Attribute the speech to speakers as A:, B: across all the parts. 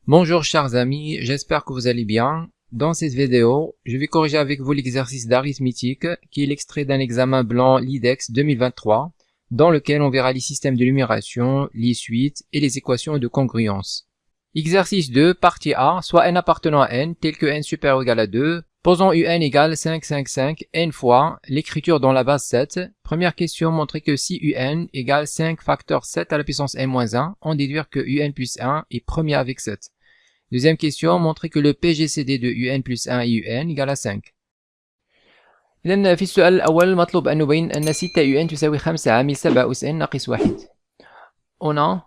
A: Bonjour chers amis, j'espère que vous allez bien. Dans cette vidéo, je vais corriger avec vous l'exercice d'arithmétique qui est l'extrait d'un examen blanc LIDEX 2023 dans lequel on verra les systèmes de numération, les suites et les équations de congruence. Exercice 2, partie A, soit n appartenant à n tel que n supérieur ou égal à 2, posons un égale 5, 5, 5 n fois l'écriture dans la base 7. Première question, montrer que si un égale 5 facteur 7 à la puissance n-1, on déduire que un plus 1 est premier avec 7. Deuxième question, montrer que le PGCD de un plus 1 et un égale à 5. إذن في السؤال الأول مطلوب أن نبين أن 6 un تساوي 5 عامل 7 أس n ناقص 1.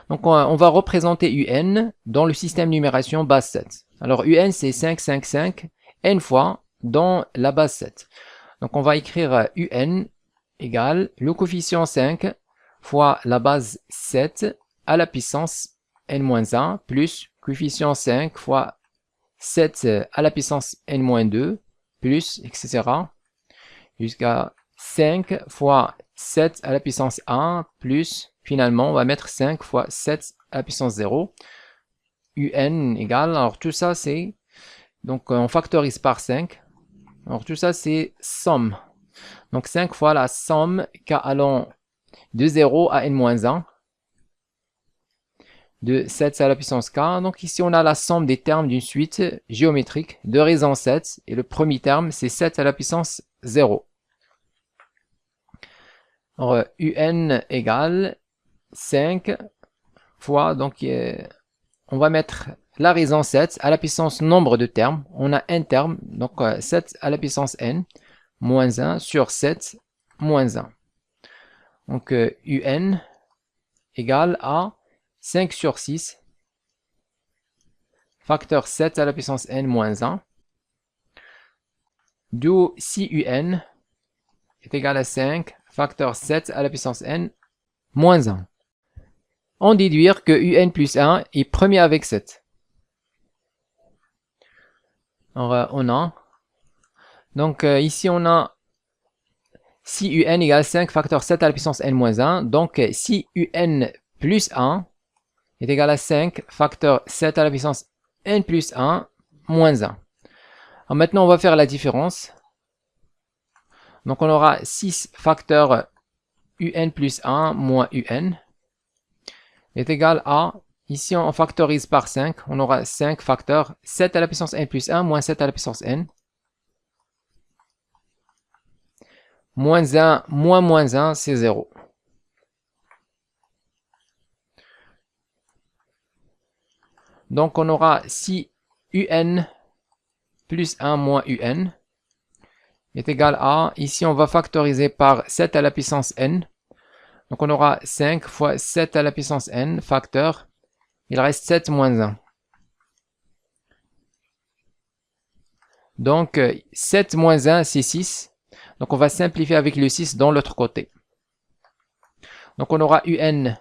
A: On va représenter un dans le système numération base 7. Alors un c'est 5, 5, 5 n fois dans la base 7. Donc on va écrire un égale le coefficient 5 fois la base 7 à la puissance n-1 plus coefficient 5 fois 7 à la puissance n-2 plus etc. jusqu'à 5 fois 7 à la puissance 1 plus finalement on va mettre 5 fois 7 à la puissance 0. un égale, alors tout ça c'est, donc on factorise par 5. Alors tout ça c'est somme. Donc 5 fois la somme k allant de 0 à n-1 de 7 à la puissance k. Donc ici on a la somme des termes d'une suite géométrique de raison 7 et le premier terme c'est 7 à la puissance 0. Alors un égale 5 fois, donc on va mettre la raison 7 à la puissance nombre de termes. On a un terme, donc 7 à la puissance n moins 1 sur 7 moins 1. Donc un égale à 5 sur 6 facteur 7 à la puissance n moins 1. D'où si un est égal à 5 facteur 7 à la puissance n moins 1. On déduire que un plus 1 est premier avec 7. Alors on a, donc ici on a si un égale 5 facteur 7 à la puissance n moins 1. Donc si un plus 1 est égal à 5 facteur 7 à la puissance n plus 1 moins 1. Alors maintenant on va faire la différence. Donc on aura 6 facteur un plus 1 moins un est égal à, ici on factorise par 5, on aura 5 facteur 7 à la puissance n plus 1 moins 7 à la puissance n. Moins 1 moins 1 c'est 0. Donc on aura si un plus 1 moins un est égal à, ici on va factoriser par 7 à la puissance n. Donc on aura 5 fois 7 à la puissance n facteur, il reste 7 moins 1. Donc 7 moins 1 c'est 6. Donc on va simplifier avec le 6 dans l'autre côté. Donc on aura un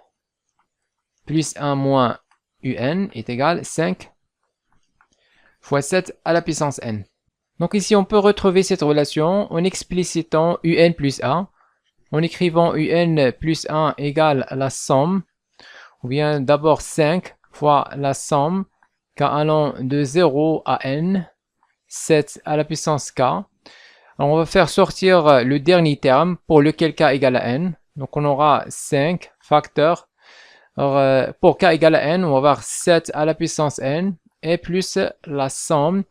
A: plus 1 moins un est égal 5 fois 7 à la puissance n. Donc ici on peut retrouver cette relation en explicitant un plus 1, en écrivant un plus 1 égale la somme, ou bien d'abord 5 fois la somme k allant de 0 à n, 7 à la puissance k. Alors on va faire sortir le dernier terme pour lequel k égale à n. Donc on aura 5 facteur. Alors, pour k égale à n, on va avoir 7 à la puissance n et plus la somme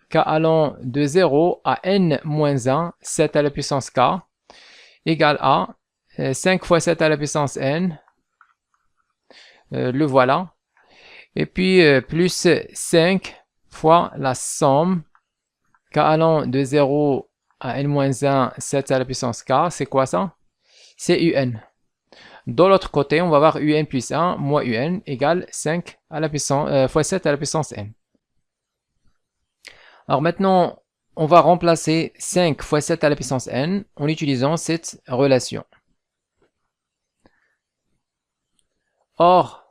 A: k allant de 0 à n moins 1, 7 à la puissance k, égale à 5 fois 7 à la puissance n, le voilà, et puis plus 5 fois la somme k allant de 0 à n moins 1, 7 à la puissance k, c'est quoi ça? C'est un. De l'autre côté, on va avoir un plus 1 moins un égale 5 à la puissance, fois 7 à la puissance n. Alors maintenant, on va remplacer 5 fois 7 à la puissance n en utilisant cette relation. Or,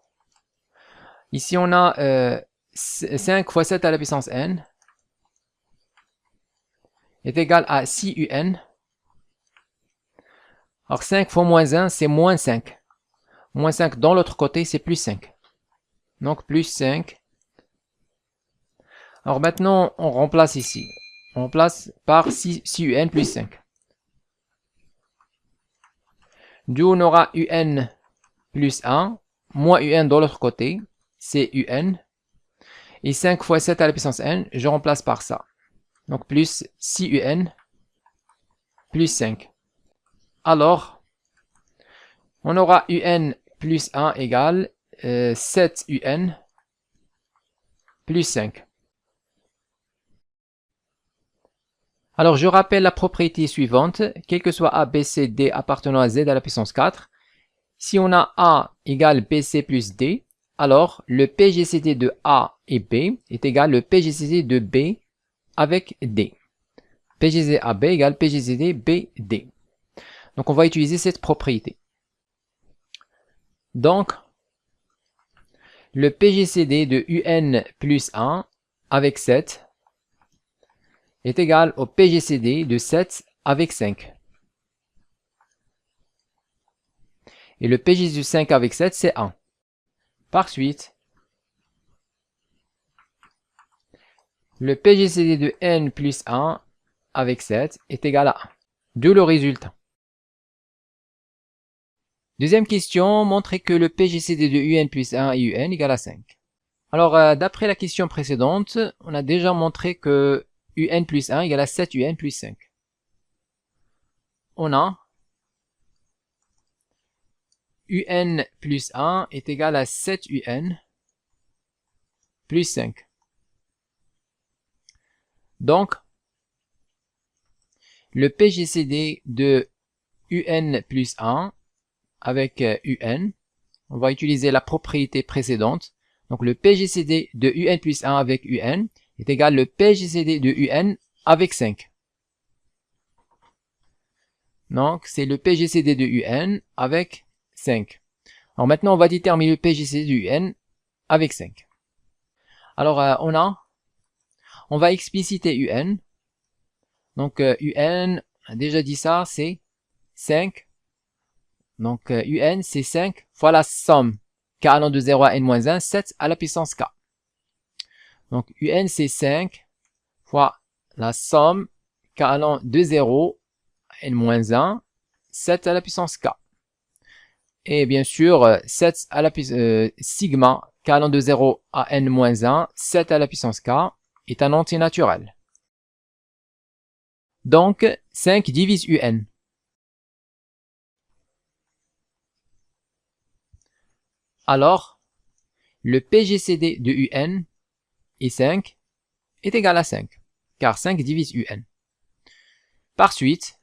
A: ici on a 5 fois 7 à la puissance n est égal à 6 un. Alors 5 fois moins 1 c'est moins 5. Moins 5 dans l'autre côté c'est plus 5. Donc plus 5. Alors maintenant, on remplace ici. On remplace par 6un plus 5. D'où on aura un plus 1, moins un de l'autre côté, c'est un. Et 5 fois 7 à la puissance n, je remplace par ça. Donc plus 6un plus 5. Alors, on aura un plus 1 égale 7un plus 5. Alors, je rappelle la propriété suivante. Quel que soit A, B, C, D appartenant à Z à la puissance 4, si on a A égale BC plus D, alors le PGCD de A et B est égal le PGCD de B avec D. PGCD AB égale PGCD BD. Donc, on va utiliser cette propriété. Donc, le PGCD de UN plus 1 avec 7 est égal au PGCD de 7 avec 5. Et le PGCD de 5 avec 7, c'est 1. Par suite, le PGCD de N plus 1 avec 7 est égal à 1. D'où le résultat. Deuxième question, montrer que le PGCD de UN plus 1 et UN égale à 5. Alors, d'après la question précédente, on a déjà montré que UN plus 1 égale à 7 UN plus 5. On a UN plus 1 est égal à 7 UN plus 5. Donc, le PGCD de UN plus 1 avec UN, on va utiliser la propriété précédente. Donc, le PGCD de UN plus 1 avec UN est égal le PGCD de UN avec 5. Donc, c'est le PGCD de UN avec 5. Alors maintenant, on va déterminer le PGCD de UN avec 5. Alors, on va expliciter UN. Donc, UN, on a déjà dit ça, c'est 5. Donc, UN, c'est 5 fois la somme k allant de 0 à n-1, 7 à la puissance k. Donc, UN, c'est 5 fois la somme k allant de 0 à n-1, 7 à la puissance k. Et bien sûr, 7 à la sigma k allant de 0 à n-1, 7 à la puissance k est un entier naturel. Donc, 5 divise UN. Alors, le PGCD de UN et 5 est égal à 5, car 5 divise UN. Par suite,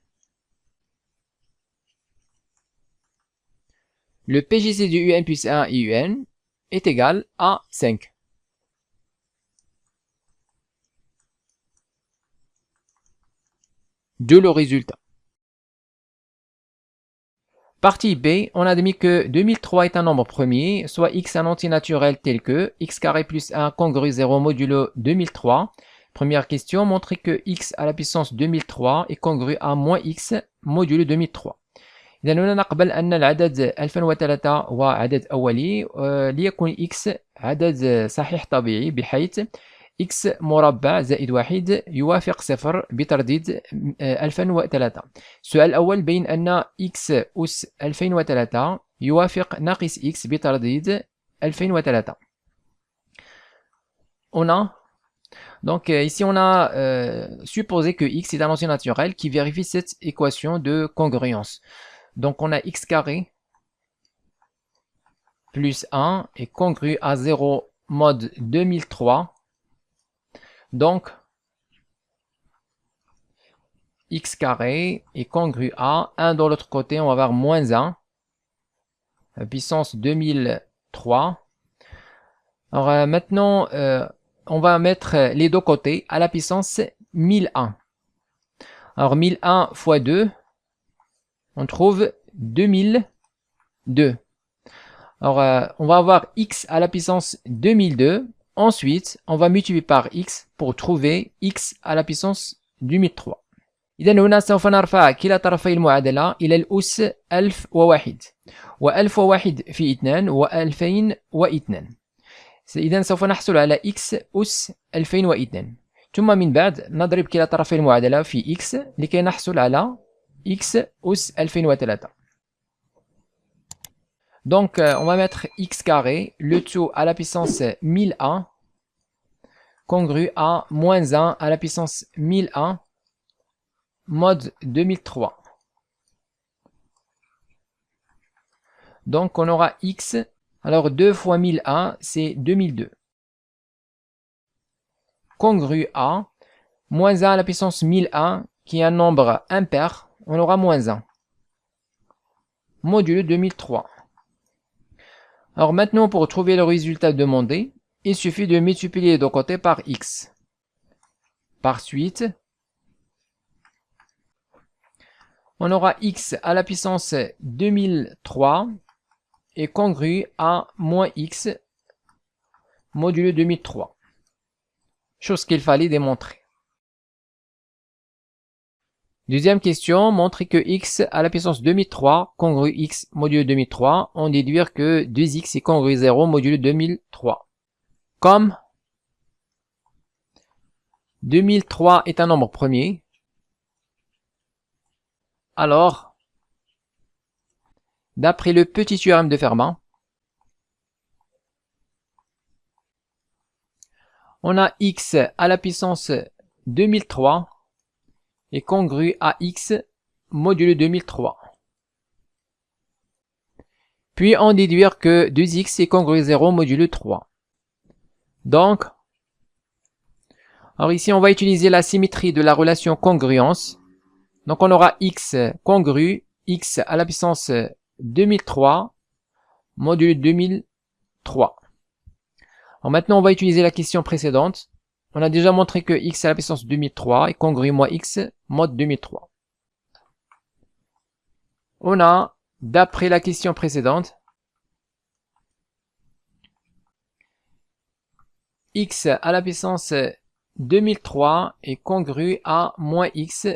A: le PGCD de UN plus 1 et UN est égal à 5. De le résultat. Partie B, on a admis que 2003 est un nombre premier, soit x un entier naturel tel que x carré plus 1 congru 0 modulo 2003. Première question, montrer que x à la puissance 2003 est congru à moins x modulo 2003. إذا هنا نقبل أن العدد 2003 هو عدد أولي ليكون x عدد صحيح طبيعي بحيث x مربع زائد 1 يوافق 0 بترديد 2003. السؤال الأول بين أن x أس 2003 يوافق ناقص x بترديد 2003. Donc ici on a supposé que x est un entier naturel qui vérifie cette équation de congruence. Donc on a x carré plus 1 est congru à 0 mode 2003. Donc, x carré est congru à 1 de l'autre côté, on va avoir moins 1, puissance 2003. Alors maintenant, on va mettre les deux côtés à la puissance 1001. Alors 1001 fois 2, on trouve 2002. Alors on va avoir x à la puissance 2002. Ensuite, on va multiplier par x pour trouver x à la puissance 2003. إذا هنا سوف نرفع كلا طرفي المعادلة إلى الأس 1001 و1001 في 2 و2002. إذا سوف نحصل على x أس 2002. ثم من بعد نضرب كلا طرفي المعادلة في x لكي نحصل على x أس 2003. Donc, on va mettre x carré, le tout à la puissance 1001, congru à moins 1 à la puissance 1001, mode 2003. Donc, on aura x, alors 2 fois 1001, c'est 2002. Congru à moins 1 à la puissance 1001, qui est un nombre impair, on aura moins 1. Modulo 2003. Alors maintenant, pour trouver le résultat demandé, il suffit de multiplier les deux côtés par x. Par suite, on aura x à la puissance 2003 est congru à moins x modulo 2003. Chose qu'il fallait démontrer. Deuxième question, montrer que x à la puissance 2003 congru x modulo 2003, on déduire que 2x est congru 0 modulo 2003. Comme 2003 est un nombre premier, alors, d'après le petit théorème de Fermat, on a x à la puissance 2003 est congru à x modulo 2003. Puis on déduire que 2x est congru 0 modulo 3. Donc, alors ici on va utiliser la symétrie de la relation congruence. Donc on aura x congru x à la puissance 2003 modulo 2003. Alors maintenant on va utiliser la question précédente. On a déjà montré que x à la puissance 2003 est congru moins x mode 2003. On a, d'après la question précédente, x à la puissance 2003 est congru à moins x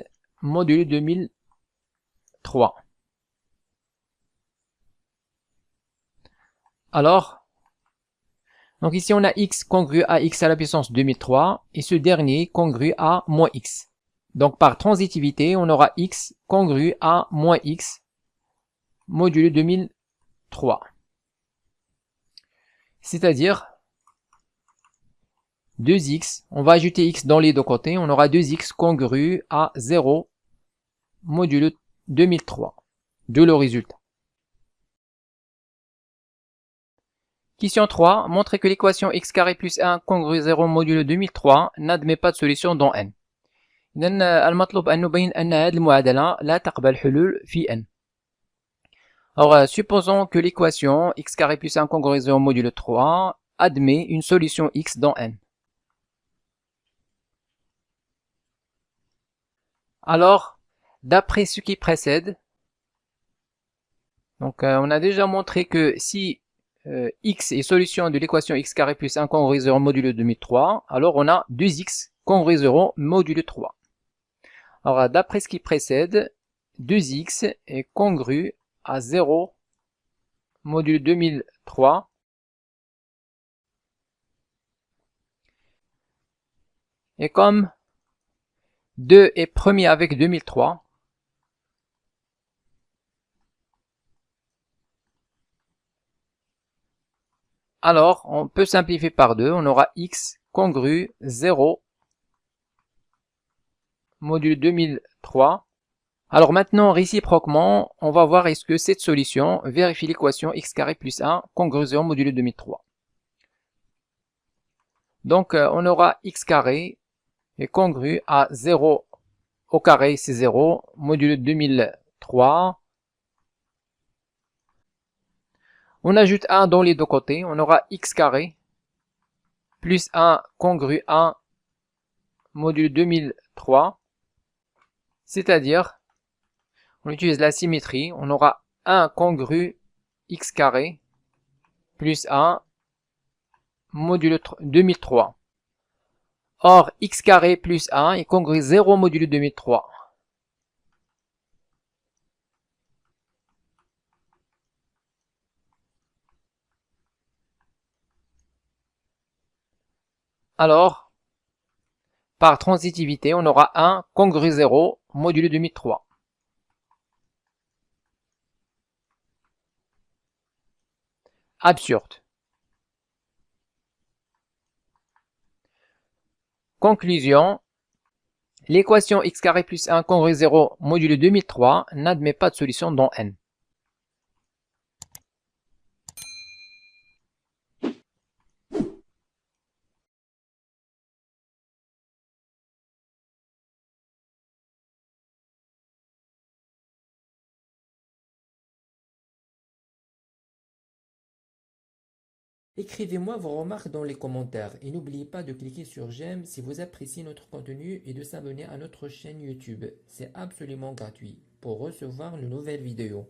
A: modulo 2003. Alors, donc ici on a x congru à x à la puissance 2003 et ce dernier congru à moins x. Donc par transitivité, on aura x congru à moins x modulo 2003. C'est-à-dire 2x, on va ajouter x dans les deux côtés, on aura 2x congru à 0 modulo 2003. De le résultat. Question 3. Montrer que l'équation x carré plus 1 congru 0 modulo 2003 n'admet pas de solution dans n. إذن المطلوب أن نبين أن هذه المعادلة لا تقبل حلول في n. Alors, supposons que l'équation x carré plus 1 congru 0 modulo 3 admet une solution x dans n. Alors, d'après ce qui précède, donc on a déjà montré que si x est solution de l'équation x carré plus 1 congru 0 modulo 2003, alors on a 2x congru 0 modulo 3. Alors d'après ce qui précède, 2x est congru à 0 modulo 2003. Et comme 2 est premier avec 2003, alors on peut simplifier par 2, on aura x congru 0 modulo 2003. Alors maintenant, réciproquement, on va voir est-ce que cette solution vérifie l'équation x carré plus 1 congru 0 modulo 2003. Donc on aura x carré est congru à 0 au carré, c'est 0, modulo 2003. On ajoute 1 dans les deux côtés, on aura x carré plus 1 congru 1 modulo 2003. C'est-à-dire, on utilise la symétrie, on aura 1 congru x carré plus 1 modulo 2003. Or, x carré plus 1 est congru 0 modulo 2003. Alors, par transitivité, on aura 1 congru 0 modulo de 1003. Absurde. Conclusion. L'équation x carré plus 1 congru 0 modulo 2003 n'admet pas de solution dans n.
B: Écrivez-moi vos remarques dans les commentaires et n'oubliez pas de cliquer sur j'aime si vous appréciez notre contenu et de s'abonner à notre chaîne YouTube. C'est absolument gratuit pour recevoir de nouvelles vidéos.